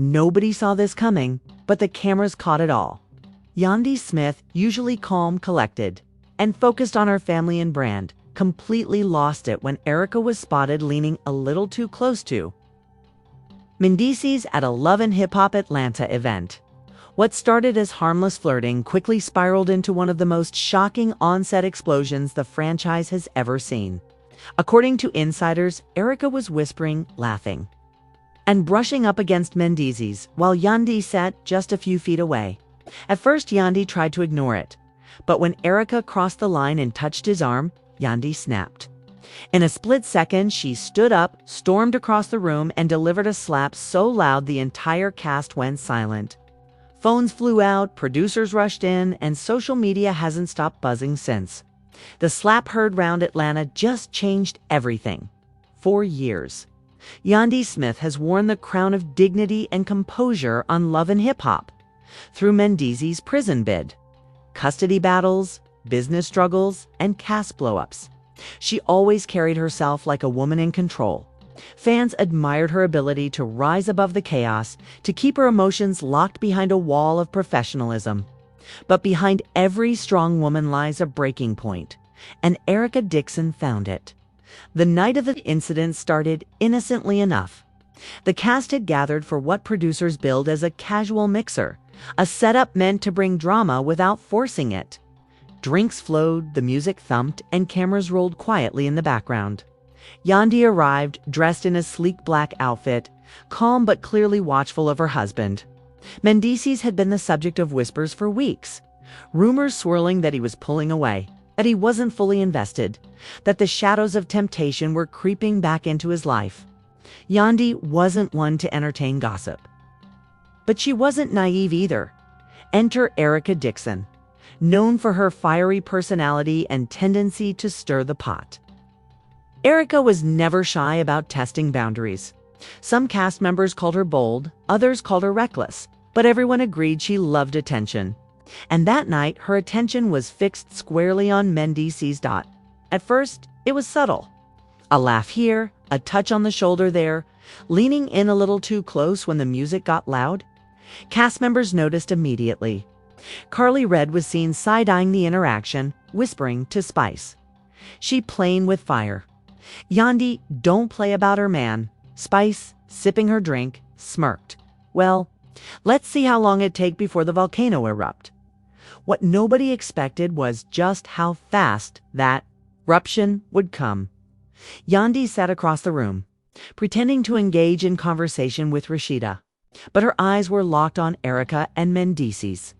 Nobody saw this coming, but the cameras caught it all. Yandy Smith, usually calm, collected, and focused on her family and brand, completely lost it when Erika was spotted leaning a little too close to Mendeecees at a Love and Hip Hop Atlanta event. What started as harmless flirting quickly spiraled into one of the most shocking on-set explosions the franchise has ever seen. According to insiders, Erika was whispering, laughing, and brushing up against Mendeecees while Yandy sat just a few feet away. At first, Yandy tried to ignore it, but when Erika crossed the line and touched his arm, Yandy snapped. In a split second, she stood up, stormed across the room, and delivered a slap so loud the entire cast went silent. Phones flew out, producers rushed in, and social media hasn't stopped buzzing since. The slap heard round Atlanta just changed everything. For years, Yandy Smith has worn the crown of dignity and composure on Love and Hip Hop. Through Mendeecees' prison bid, custody battles, business struggles, and cast blow-ups, she always carried herself like a woman in control. Fans admired her ability to rise above the chaos, to keep her emotions locked behind a wall of professionalism. But behind every strong woman lies a breaking point, and Erika Dixon found it. The night of the incident started innocently enough. The cast had gathered for what producers billed as a casual mixer, a setup meant to bring drama without forcing it. Drinks flowed, the music thumped, and cameras rolled quietly in the background. Yandy arrived, dressed in a sleek black outfit, calm but clearly watchful of her husband. Mendeecees had been the subject of whispers for weeks, rumors swirling that he was pulling away, that he wasn't fully invested, that the shadows of temptation were creeping back into his life. Yandy wasn't one to entertain gossip. But she wasn't naive either. Enter Erika Dixon, known for her fiery personality and tendency to stir the pot. Erika was never shy about testing boundaries. Some cast members called her bold, others called her reckless, but everyone agreed she loved attention. And that night, her attention was fixed squarely on Mendeecees. At first, it was subtle. A laugh here, a touch on the shoulder there, leaning in a little too close when the music got loud. Cast members noticed immediately. Carly Red was seen side-eyeing the interaction, whispering to Spice, "She playing with fire." Yandy, "Don't play about her man." Spice, sipping her drink, smirked. "Well, let's see how long it take before the volcano erupt." What nobody expected was just how fast that eruption would come. Yandy sat across the room, pretending to engage in conversation with Rashida, but her eyes were locked on Erika and Mendeecees.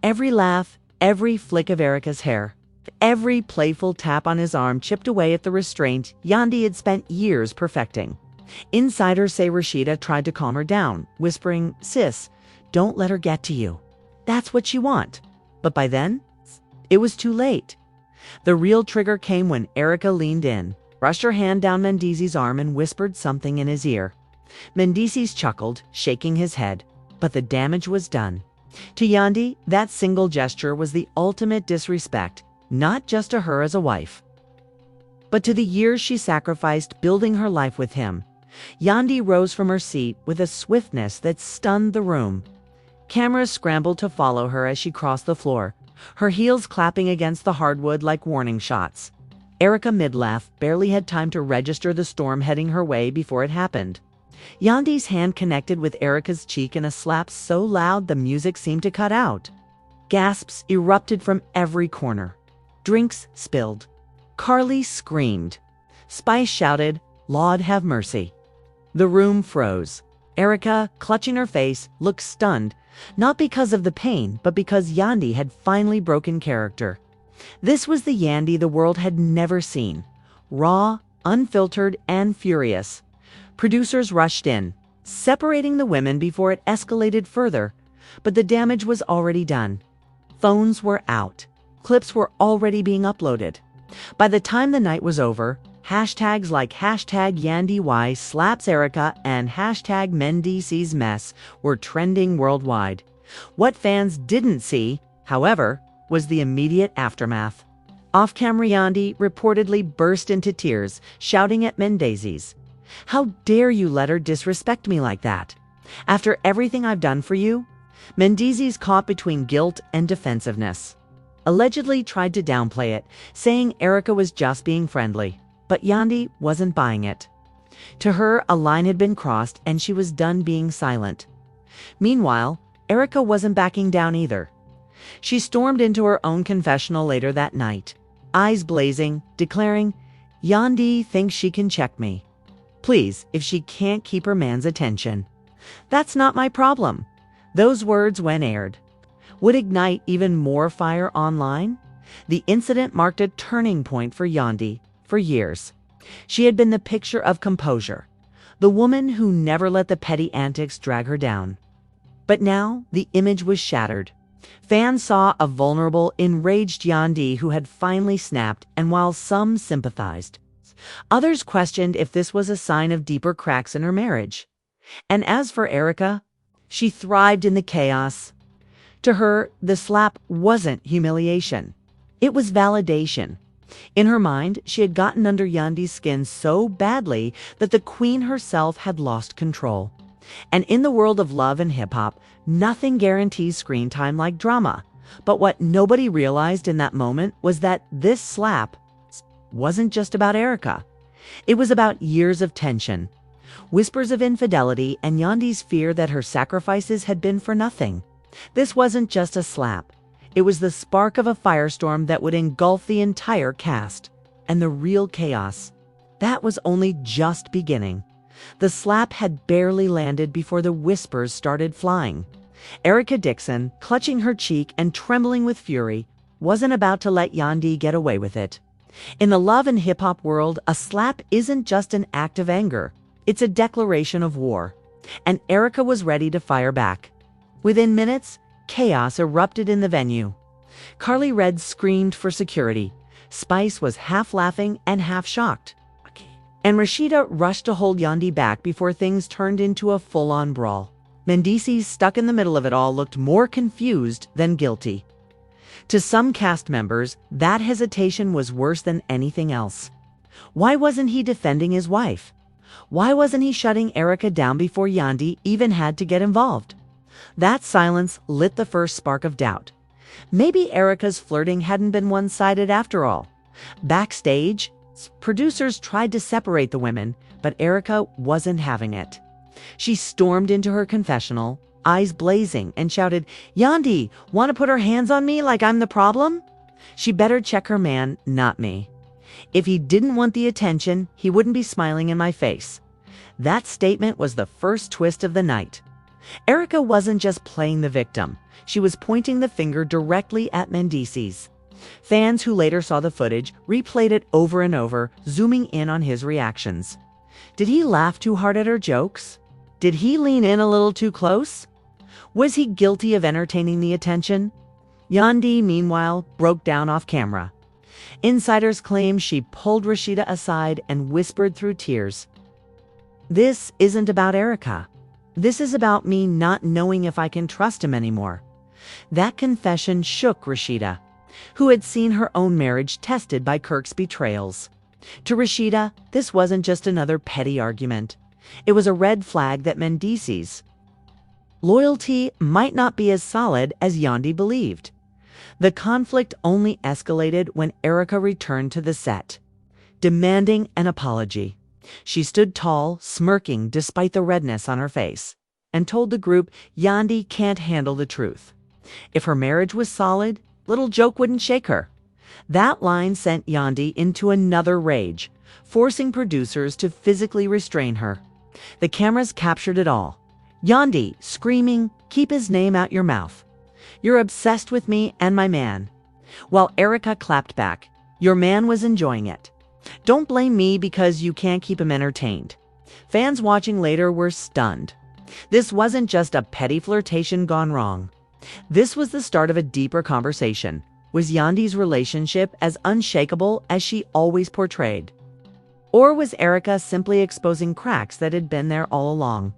Every laugh, every flick of Erika's hair, every playful tap on his arm chipped away at the restraint Yandy had spent years perfecting. Insiders say Rashida tried to calm her down, whispering, "Sis, don't let her get to you. That's what you want." But by then, it was too late. The real trigger came when Erika leaned in, brushed her hand down Mendeecees' arm, and whispered something in his ear. Mendeecees chuckled, shaking his head, but the damage was done. To Yandy, that single gesture was the ultimate disrespect, not just to her as a wife, but to the years she sacrificed building her life with him. Yandy rose from her seat with a swiftness that stunned the room. Cameras scrambled to follow her as she crossed the floor, her heels clapping against the hardwood like warning shots. Erika, mid-laugh, barely had time to register the storm heading her way before it happened. Yandy's hand connected with Erika's cheek in a slap so loud the music seemed to cut out. Gasps erupted from every corner. Drinks spilled. Carly screamed. Spice shouted, "Lord have mercy." The room froze. Erika, clutching her face, looked stunned, not because of the pain, but because Yandy had finally broken character. This was the Yandy the world had never seen. Raw, unfiltered, and furious. Producers rushed in, separating the women before it escalated further, but the damage was already done. Phones were out. Clips were already being uploaded. By the time the night was over, hashtags like #YandyY slaps Erika and #Mendeecees mess were trending worldwide. What fans didn't see, however, was the immediate aftermath. Off-camera, Yandy reportedly burst into tears, shouting at Mendeecees, "How dare you let her disrespect me like that? After everything I've done for you? Mendeecees, caught between guilt and defensiveness, allegedly tried to downplay it, saying Erika was just being friendly. But Yandy wasn't buying it. To her, a line had been crossed and she was done being silent. Meanwhile, Erika wasn't backing down either. She stormed into her own confessional later that night, eyes blazing, declaring, "Yandy thinks she can check me. Please, if she can't keep her man's attention. That's not my problem." Those words, when aired, would ignite even more fire online. The incident marked a turning point for Yandy. For years, she had been the picture of composure, the woman who never let the petty antics drag her down. But now the image was shattered. Fans saw a vulnerable, enraged Yandy who had finally snapped, and while some sympathized, others questioned if this was a sign of deeper cracks in her marriage. And as for Erika, she thrived in the chaos. To her, the slap wasn't humiliation. It was validation. In her mind, she had gotten under Yandy's skin so badly that the queen herself had lost control. And in the world of love and hip-hop, nothing guarantees screen time like drama. But what nobody realized in that moment was that this slap wasn't just about Erika. It was about years of tension, whispers of infidelity, and Yandy's fear that her sacrifices had been for nothing. This wasn't just a slap. It was the spark of a firestorm that would engulf the entire cast. And the real chaos, that was only just beginning. The slap had barely landed before the whispers started flying. Erika Dixon, clutching her cheek and trembling with fury, wasn't about to let Yandy get away with it. In the love and hip-hop world, a slap isn't just an act of anger. It's a declaration of war. And Erika was ready to fire back. Within minutes, chaos erupted in the venue. Carly Red screamed for security. Spice was half laughing and half shocked. And Rashida rushed to hold Yandy back before things turned into a full-on brawl. Mendeecees, stuck in the middle of it all, looked more confused than guilty. To some cast members, that hesitation was worse than anything else. Why wasn't he defending his wife? Why wasn't he shutting Erika down before Yandy even had to get involved? That silence lit the first spark of doubt. Maybe Erika's flirting hadn't been one-sided after all. Backstage, producers tried to separate the women, but Erika wasn't having it. She stormed into her confessional, eyes blazing, and shouted, "Yandy, want to put her hands on me like I'm the problem? She better check her man, not me. If he didn't want the attention, he wouldn't be smiling in my face." That statement was the first twist of the night. Erika wasn't just playing the victim. She was pointing the finger directly at Mendeecees. Fans who later saw the footage replayed it over and over, zooming in on his reactions. Did he laugh too hard at her jokes? Did he lean in a little too close? Was he guilty of entertaining the attention? Yandy, meanwhile, broke down off camera. Insiders claim she pulled Rashida aside and whispered through tears, "This isn't about Erika. This is about me not knowing if I can trust him anymore." That confession shook Rashida, who had seen her own marriage tested by Kirk's betrayals. To Rashida, this wasn't just another petty argument. It was a red flag that Mendeecees' loyalty might not be as solid as Yandy believed. The conflict only escalated when Erika returned to the set, demanding an apology. She stood tall, smirking despite the redness on her face, and told the group Yandy can't handle the truth. If her marriage was solid, little joke wouldn't shake her. That line sent Yandy into another rage, forcing producers to physically restrain her. The cameras captured it all. Yandy screaming, "Keep his name out your mouth. You're obsessed with me and my man." While Erika clapped back, "Your man was enjoying it. Don't blame me because you can't keep him entertained." Fans watching later were stunned. This wasn't just a petty flirtation gone wrong. This was the start of a deeper conversation. Was Yandy's relationship as unshakable as she always portrayed? Or was Erika simply exposing cracks that had been there all along?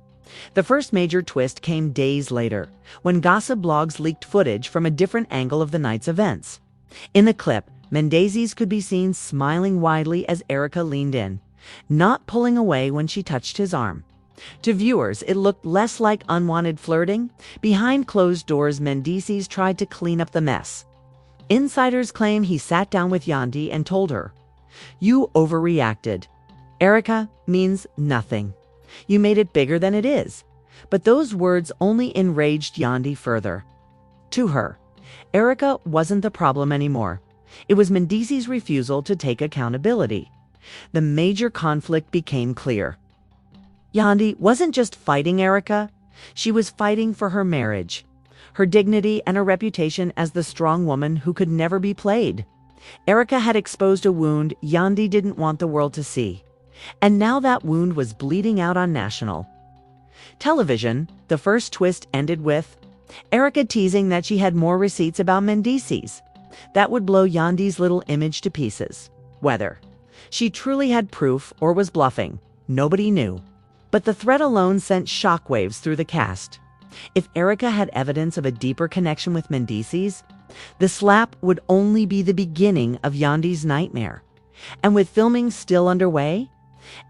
The first major twist came days later, when gossip blogs leaked footage from a different angle of the night's events. In the clip, Mendeecees could be seen smiling widely as Erika leaned in, not pulling away when she touched his arm. To viewers, it looked less like unwanted flirting. Behind closed doors, Mendeecees tried to clean up the mess. Insiders claim he sat down with Yandy and told her, "You overreacted. Erika means nothing. You made it bigger than it is." But those words only enraged Yandy further. To her, Erika wasn't the problem anymore. It was Mendeecees' refusal to take accountability. The major conflict became clear. Yandy wasn't just fighting Erika, she was fighting for her marriage, her dignity, and her reputation as the strong woman who could never be played. Erika had exposed a wound Yandy didn't want the world to see, and now that wound was bleeding out on national television. The first twist ended with Erika teasing that she had more receipts about Mendeecees. That would blow Yandy's little image to pieces. Whether she truly had proof or was bluffing, nobody knew. But the threat alone sent shockwaves through the cast. If Erika had evidence of a deeper connection with Mendeecees, the slap would only be the beginning of Yandy's nightmare. And with filming still underway,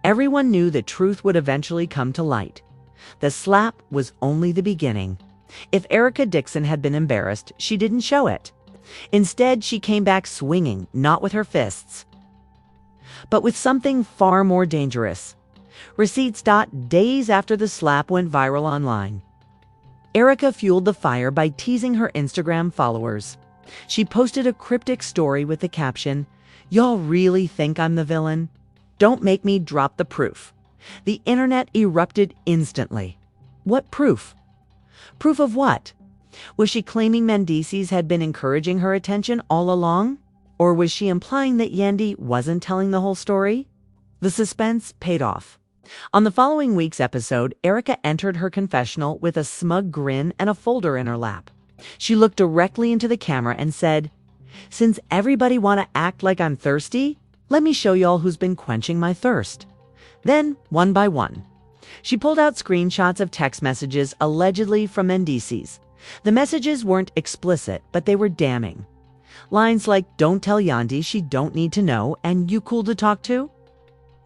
everyone knew the truth would eventually come to light. The slap was only the beginning. If Erika Dixon had been embarrassed, she didn't show it. Instead, she came back swinging, not with her fists, but with something far more dangerous. Receipts. Days after the slap went viral online, Erika fueled the fire by teasing her Instagram followers. She posted a cryptic story with the caption, "Y'all really think I'm the villain? Don't make me drop the proof." The internet erupted instantly. What proof? Proof of what? Was she claiming Mendeecees had been encouraging her attention all along? Or was she implying that Yandy wasn't telling the whole story? The suspense paid off. On the following week's episode, Erika entered her confessional with a smug grin and a folder in her lap. She looked directly into the camera and said, "Since everybody want to act like I'm thirsty, let me show y'all who's been quenching my thirst." Then, one by one, she pulled out screenshots of text messages allegedly from Mendeecees. The messages weren't explicit, but they were damning. Lines like, "Don't tell Yandy, she don't need to know," and "You cool to talk to?"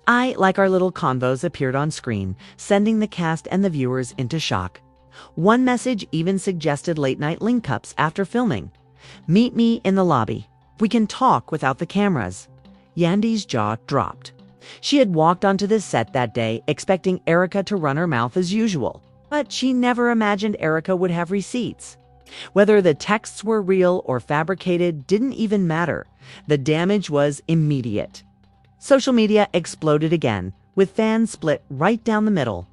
I like our little convos appeared on screen, sending the cast and the viewers into shock. One message even suggested late-night link-ups after filming. "Meet me in the lobby. We can talk without the cameras." Yandy's jaw dropped. She had walked onto the set that day expecting Erika to run her mouth as usual, but she never imagined Erika would have receipts. Whether the texts were real or fabricated didn't even matter. The damage was immediate. Social media exploded again, with fans split right down the middle.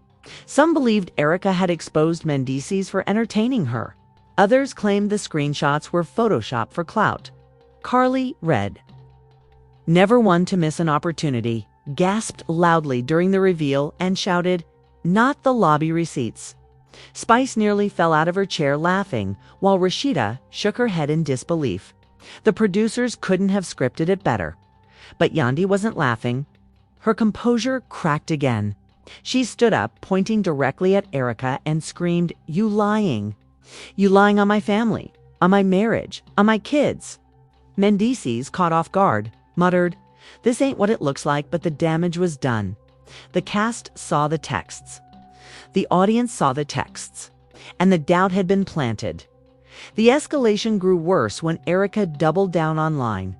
Some believed Erika had exposed Mendeecees for entertaining her. Others claimed the screenshots were Photoshopped for clout. Carly read, "Never one to miss an opportunity," gasped loudly during the reveal and shouted, "Not the lobby receipts." Spice nearly fell out of her chair laughing, while Rashida shook her head in disbelief. The producers couldn't have scripted it better. But Yandy wasn't laughing. Her composure cracked again. She stood up, pointing directly at Erika, and screamed, "You lying. You lying on my family, on my marriage, on my kids." Mendeecees, caught off guard, muttered, "This ain't what it looks like," but the damage was done. The cast saw the texts. The audience saw the texts. And the doubt had been planted. The escalation grew worse when Erika doubled down online.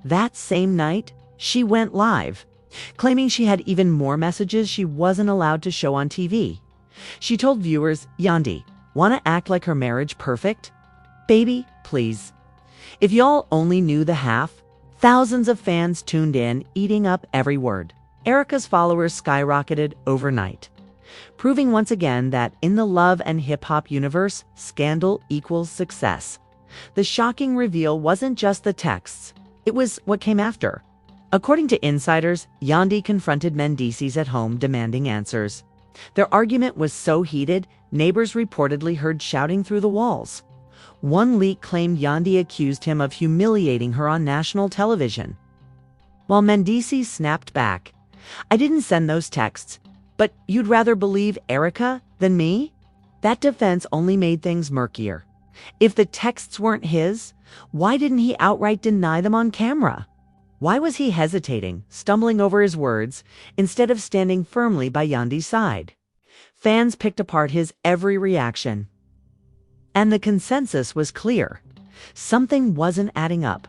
That same night, she went live, claiming she had even more messages she wasn't allowed to show on TV. She told viewers, "Yandy, want to act like her marriage perfect? Baby, please. If y'all only knew the half." Thousands of fans tuned in, eating up every word. Erika's followers skyrocketed overnight, proving once again that in the love and hip-hop universe, scandal equals success. The shocking reveal wasn't just the texts. It was what came after. According to insiders, Yandy confronted Mendeecees at home demanding answers. Their argument was so heated, neighbors reportedly heard shouting through the walls. One leak claimed Yandy accused him of humiliating her on national television. While Mendeecees snapped back, "I didn't send those texts, but you'd rather believe Erika than me?" That defense only made things murkier. If the texts weren't his, why didn't he outright deny them on camera? Why was he hesitating, stumbling over his words, instead of standing firmly by Yandy's side? Fans picked apart his every reaction. And the consensus was clear. Something wasn't adding up.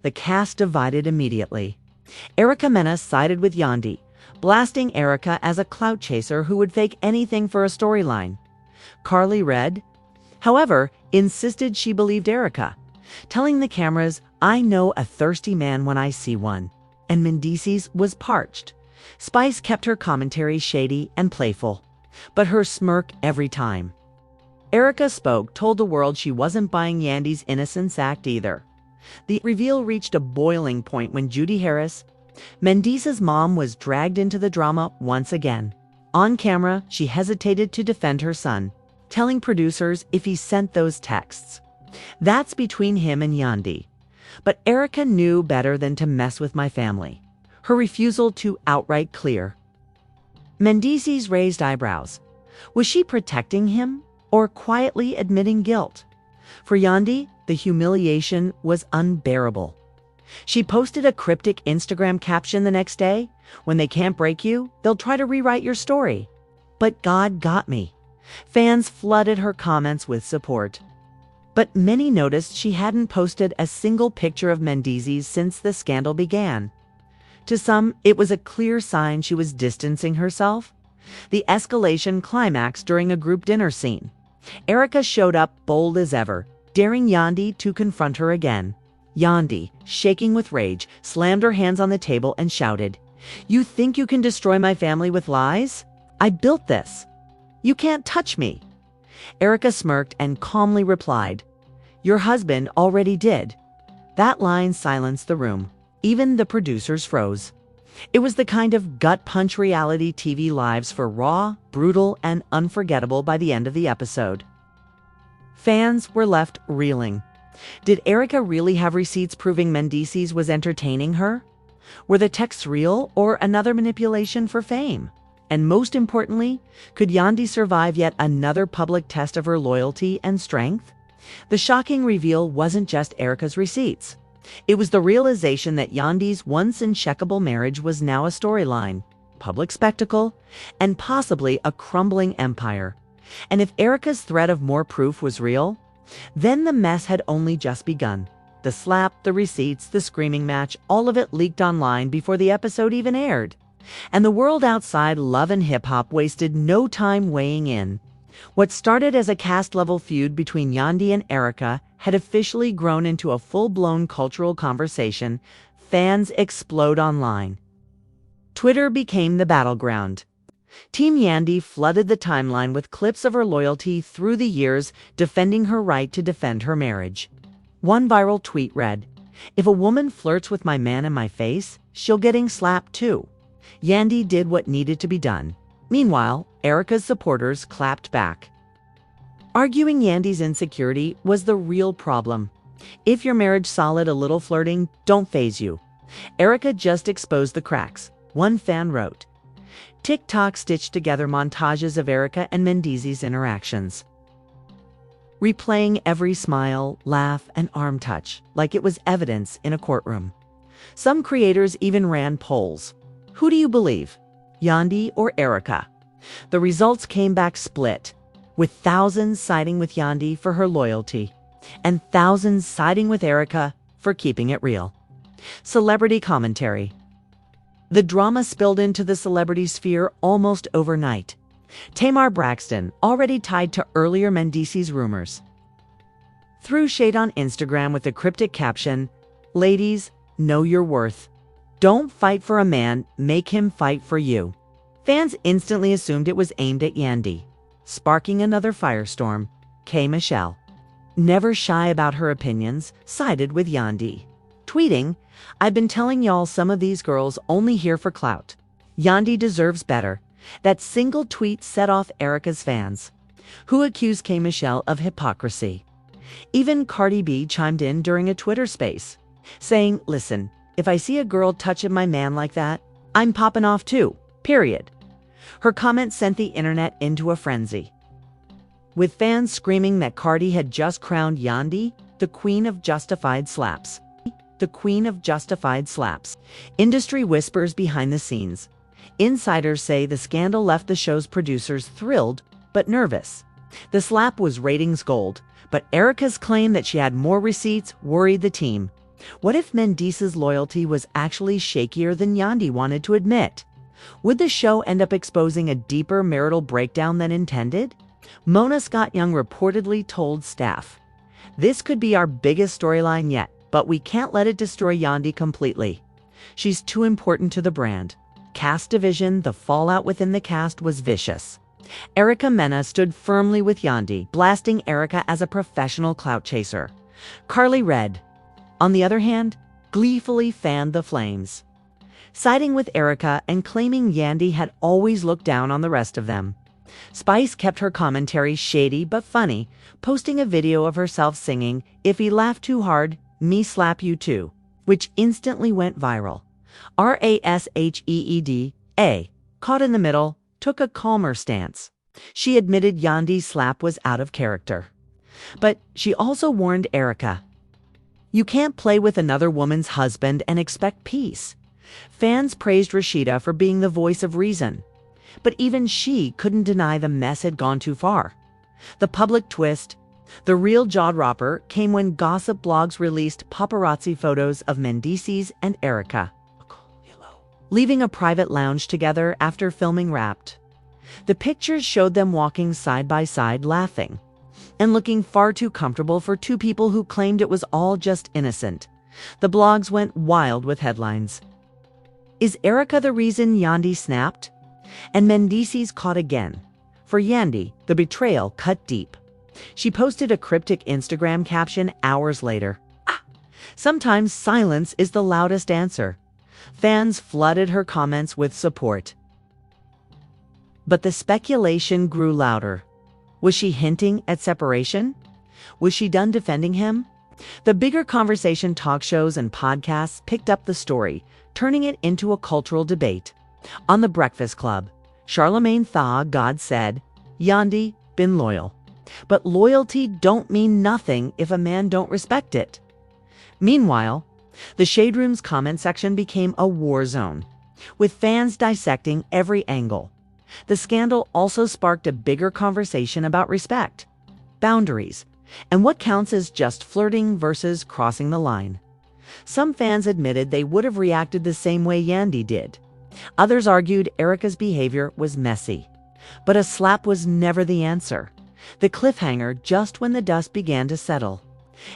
The cast divided immediately. Erika sided with Yandy, blasting Erika as a clout chaser who would fake anything for a storyline. Carly Red, however, insisted she believed Erika, telling the cameras, "I know a thirsty man when I see one." And Mendeecees was parched. Spice kept her commentary shady and playful, but her smirk every time. Erika spoke, told the world she wasn't buying Yandy's innocence act either. The reveal reached a boiling point when Judy Harris, Mendeecees' mom, was dragged into the drama once again. On camera, she hesitated to defend her son, telling producers if he sent those texts, "That's between him and Yandy." But Erika knew better than to mess with my family. Her refusal to outright clear. Mendeecees raised eyebrows. Was she protecting him or quietly admitting guilt? For Yandy, the humiliation was unbearable. She posted a cryptic Instagram caption the next day, "When they can't break you, they'll try to rewrite your story." But God got me. Fans flooded her comments with support. But many noticed she hadn't posted a single picture of Mendeecees since the scandal began. To some, it was a clear sign she was distancing herself. The escalation climaxed during a group dinner scene. Erika showed up bold as ever, daring Yandy to confront her again. Yandy, shaking with rage, slammed her hands on the table and shouted, "You think you can destroy my family with lies? I built this. You can't touch me." Erika smirked and calmly replied, "Your husband already did." That line silenced the room. Even the producers froze. It was the kind of gut-punch reality TV lives for raw, brutal, and unforgettable by the end of the episode. Fans were left reeling. Did Erika really have receipts proving Mendeecees was entertaining her? Were the texts real or another manipulation for fame? And most importantly, could Yandy survive yet another public test of her loyalty and strength? The shocking reveal wasn't just Erika's receipts. It was the realization that Yandy's once uncheckable marriage was now a storyline, public spectacle, and possibly a crumbling empire. And if Erika's threat of more proof was real, then the mess had only just begun. The slap, the receipts, the screaming match, all of it leaked online before the episode even aired. And the world outside Love and Hip Hop wasted no time weighing in. What started as a cast-level feud between Yandy and Erika had officially grown into a full-blown cultural conversation. Fans explode online. Twitter became the battleground. Team Yandy flooded the timeline with clips of her loyalty through the years, defending her right to defend her marriage. One viral tweet read, "If a woman flirts with my man in my face, she'll getting slapped too." Yandy did what needed to be done. Meanwhile, Erika's supporters clapped back, arguing Yandy's insecurity was the real problem. If your marriage solid, a little flirting don't faze you. Erika just exposed the cracks, one fan wrote. TikTok stitched together montages of Erika and Mendeecees' interactions, replaying every smile, laugh, and arm touch like it was evidence in a courtroom. Some creators even ran polls. Who do you believe, Yandy or Erika? The results came back split, with thousands siding with Yandy for her loyalty, and thousands siding with Erika for keeping it real. Celebrity commentary. The drama spilled into the celebrity sphere almost overnight. Tamar Braxton, already tied to earlier Mendeecees rumors, threw shade on Instagram with the cryptic caption, "Ladies, know your worth. Don't fight for a man, make him fight for you." Fans instantly assumed it was aimed at Yandy, sparking another firestorm. K. Michelle, never shy about her opinions, sided with Yandy, tweeting, "I've been telling y'all some of these girls only here for clout. Yandy deserves better." That single tweet set off Erika's fans, who accused K. Michelle of hypocrisy. Even Cardi B chimed in during a Twitter space, saying, "Listen, if I see a girl touching my man like that, I'm popping off too, period." Her comment sent the internet into a frenzy, with fans screaming that Cardi had just crowned Yandy the queen of justified slaps. The queen of justified slaps. Industry whispers behind the scenes. Insiders say the scandal left the show's producers thrilled but nervous. The slap was ratings gold, but Erika's claim that she had more receipts worried the team. What if Mendeecees' loyalty was actually shakier than Yandy wanted to admit? Would the show end up exposing a deeper marital breakdown than intended? Mona Scott-Young reportedly told staff, "This could be our biggest storyline yet, but we can't let it destroy Yandy completely. She's too important to the brand." Cast division, the fallout within the cast was vicious. Erika Mena stood firmly with Yandy, blasting Erika as a professional clout chaser. Carly Red, on the other hand, gleefully fanned the flames, siding with Erika and claiming Yandy had always looked down on the rest of them. Spice kept her commentary shady but funny, posting a video of herself singing, "If he laughed too hard, me slap you too," which instantly went viral. Rasheed, caught in the middle, took a calmer stance. She admitted Yandy's slap was out of character. But she also warned Erika, "You can't play with another woman's husband and expect peace." Fans praised Rashida for being the voice of reason, but even she couldn't deny the mess had gone too far. The public twist, the real jaw-dropper, came when gossip blogs released paparazzi photos of Mendeecees and Erika, leaving a private lounge together after filming Wrapped. The pictures showed them walking side by side laughing, and looking far too comfortable for two people who claimed it was all just innocent. The blogs went wild with headlines. Is Erika the reason Yandy snapped? And Mendeecees caught again. For Yandy, the betrayal cut deep. She posted a cryptic Instagram caption hours later. Sometimes silence is the loudest answer. Fans flooded her comments with support. But the speculation grew louder. Was she hinting at separation? Was she done defending him? The bigger conversation talk shows and podcasts picked up the story, turning it into a cultural debate. On The Breakfast Club, Charlamagne Tha God said, "Yandy, been loyal. But loyalty don't mean nothing if a man don't respect it." Meanwhile, the Shade Room's comment section became a war zone, with fans dissecting every angle. The scandal also sparked a bigger conversation about respect, boundaries, and what counts as just flirting versus crossing the line. Some fans admitted they would have reacted the same way Yandy did. Others argued Erika's behavior was messy. But a slap was never the answer. The cliffhanger just when the dust began to settle.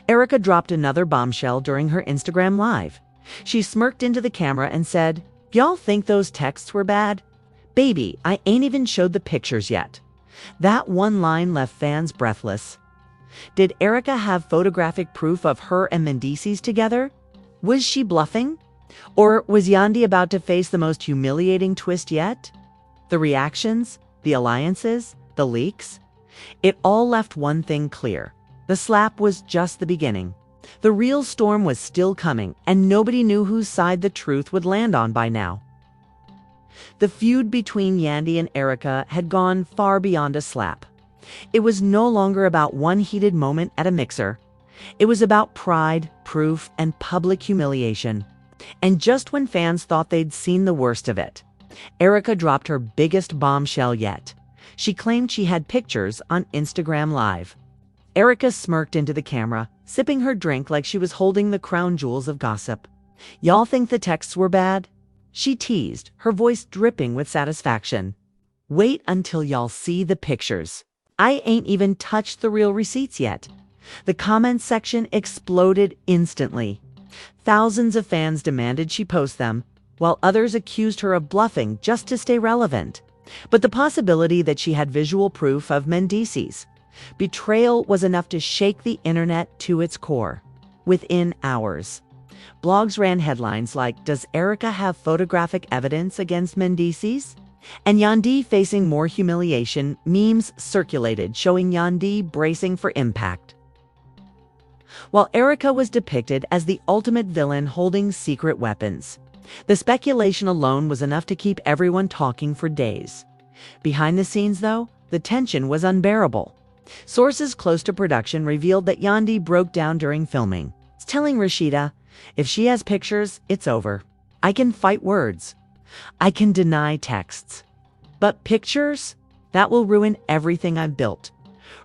Erika dropped another bombshell during her Instagram Live. She smirked into the camera and said, "Y'all think those texts were bad? Baby, I ain't even showed the pictures yet." That one line left fans breathless. Did Erika have photographic proof of her and Mendeecees together? Was she bluffing? Or was Yandy about to face the most humiliating twist yet? The reactions, the alliances, the leaks? It all left one thing clear. The slap was just the beginning. The real storm was still coming, and nobody knew whose side the truth would land on by now. The feud between Yandy and Erika had gone far beyond a slap. It was no longer about one heated moment at a mixer. It was about pride, proof, and public humiliation. And just when fans thought they'd seen the worst of it, Erika dropped her biggest bombshell yet. She claimed she had pictures on Instagram Live. Erika smirked into the camera, sipping her drink like she was holding the crown jewels of gossip. "Y'all think the texts were bad?" she teased, her voice dripping with satisfaction. "Wait until y'all see the pictures. I ain't even touched the real receipts yet." The comments section exploded instantly. Thousands of fans demanded she post them, while others accused her of bluffing just to stay relevant. But the possibility that she had visual proof of Mendeecees' betrayal was enough to shake the internet to its core. Within hours, blogs ran headlines like, "Does Erika have photographic evidence against Mendeecees?" And Yandy facing more humiliation. Memes circulated showing Yandy bracing for impact, while Erika was depicted as the ultimate villain holding secret weapons. The speculation alone was enough to keep everyone talking for days. Behind the scenes, though, the tension was unbearable. Sources close to production revealed that Yandy broke down during filming, telling Rashida, "If she has pictures, it's over. I can fight words." I can deny texts. But pictures? That will ruin everything I've built.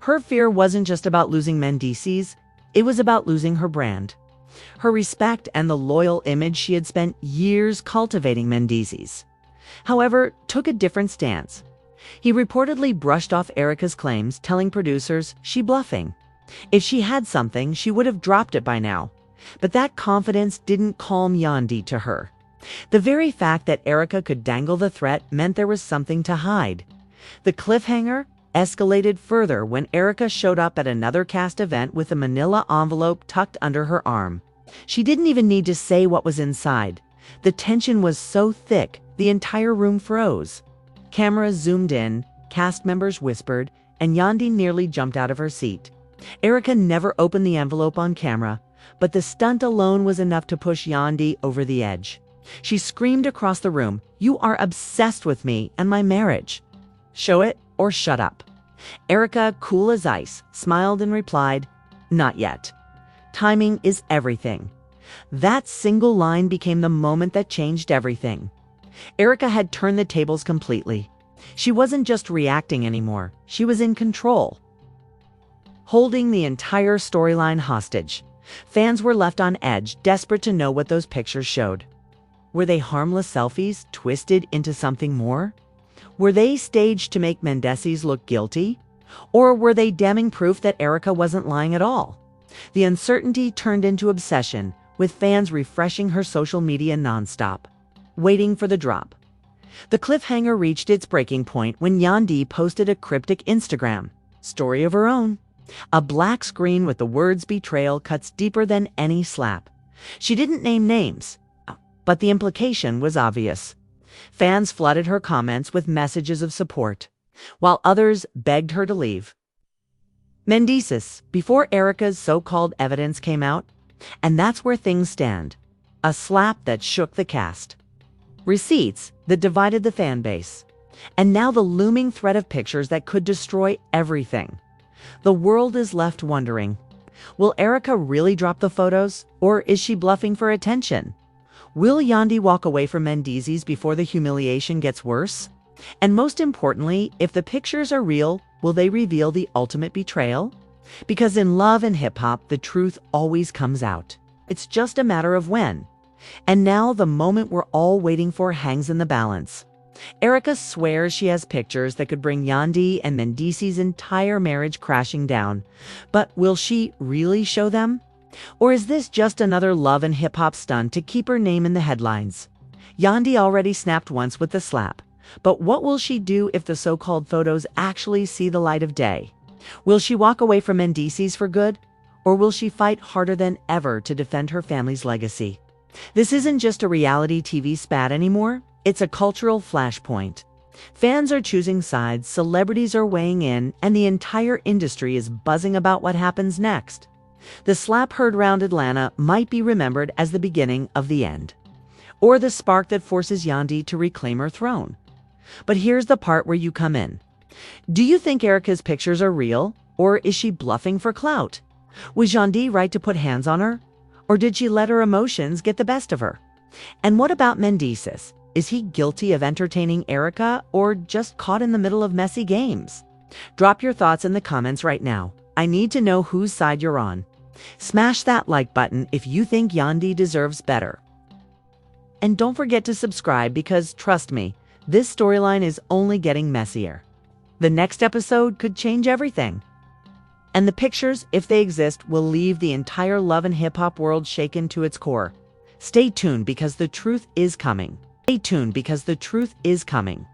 Her fear wasn't just about losing Mendeecees, it was about losing her brand. Her respect and the loyal image she had spent years cultivating. Mendeecees, however, took a different stance. He reportedly brushed off Erika's claims, telling producers she bluffing. If she had something, she would have dropped it by now. But that confidence didn't calm Yandy to her. The very fact that Erika could dangle the threat meant there was something to hide. The cliffhanger escalated further when Erika showed up at another cast event with a manila envelope tucked under her arm. She didn't even need to say what was inside. The tension was so thick, the entire room froze. Cameras zoomed in, cast members whispered, and Yandy nearly jumped out of her seat. Erika never opened the envelope on camera, but the stunt alone was enough to push Yandy over the edge. She screamed across the room, "You are obsessed with me and my marriage. Show it or shut up." Erika, cool as ice, smiled and replied, "Not yet. Timing is everything." That single line became the moment that changed everything. Erika had turned the tables completely. She wasn't just reacting anymore, she was in control, holding the entire storyline hostage. Fans were left on edge, desperate to know what those pictures showed. Were they harmless selfies twisted into something more? Were they staged to make Mendeecees look guilty? Or were they damning proof that Erika wasn't lying at all? The uncertainty turned into obsession, with fans refreshing her social media nonstop, waiting for the drop. The cliffhanger reached its breaking point when Yandy posted a cryptic Instagram story of her own. A black screen with the words "betrayal" cuts deeper than any slap. She didn't name names, but the implication was obvious. Fans flooded her comments with messages of support, while others begged her to leave. Mendeecees, before Erika's so-called evidence came out, and that's where things stand. A slap that shook the cast. Receipts that divided the fan base. And now the looming threat of pictures that could destroy everything. The world is left wondering, will Erika really drop the photos, or is she bluffing for attention? Will Yandy walk away from Mendeecees before the humiliation gets worse? And most importantly, if the pictures are real, will they reveal the ultimate betrayal? Because in love and hip-hop, the truth always comes out. It's just a matter of when. And now the moment we're all waiting for hangs in the balance. Erika swears she has pictures that could bring Yandy and Mendeecees' entire marriage crashing down. But will she really show them? Or is this just another love and hip-hop stunt to keep her name in the headlines? Yandy already snapped once with the slap. But what will she do if the so-called photos actually see the light of day? Will she walk away from Mendeecees for good? Or will she fight harder than ever to defend her family's legacy? This isn't just a reality TV spat anymore. It's a cultural flashpoint. Fans are choosing sides, celebrities are weighing in, and the entire industry is buzzing about what happens next. The slap heard round Atlanta might be remembered as the beginning of the end, or the spark that forces Yandy to reclaim her throne. But here's the part where you come in. Do you think Erika's pictures are real, or is she bluffing for clout? Was Yandy right to put hands on her, or did she let her emotions get the best of her? And what about Mendeecees? Is he guilty of entertaining Erika, or just caught in the middle of messy games? Drop your thoughts in the comments right now. I need to know whose side you're on. Smash that like button if you think Yandy deserves better. And don't forget to subscribe because, trust me, this storyline is only getting messier. The next episode could change everything. And the pictures, if they exist, will leave the entire love and hip-hop world shaken to its core. Stay tuned because the truth is coming. Stay tuned because the truth is coming.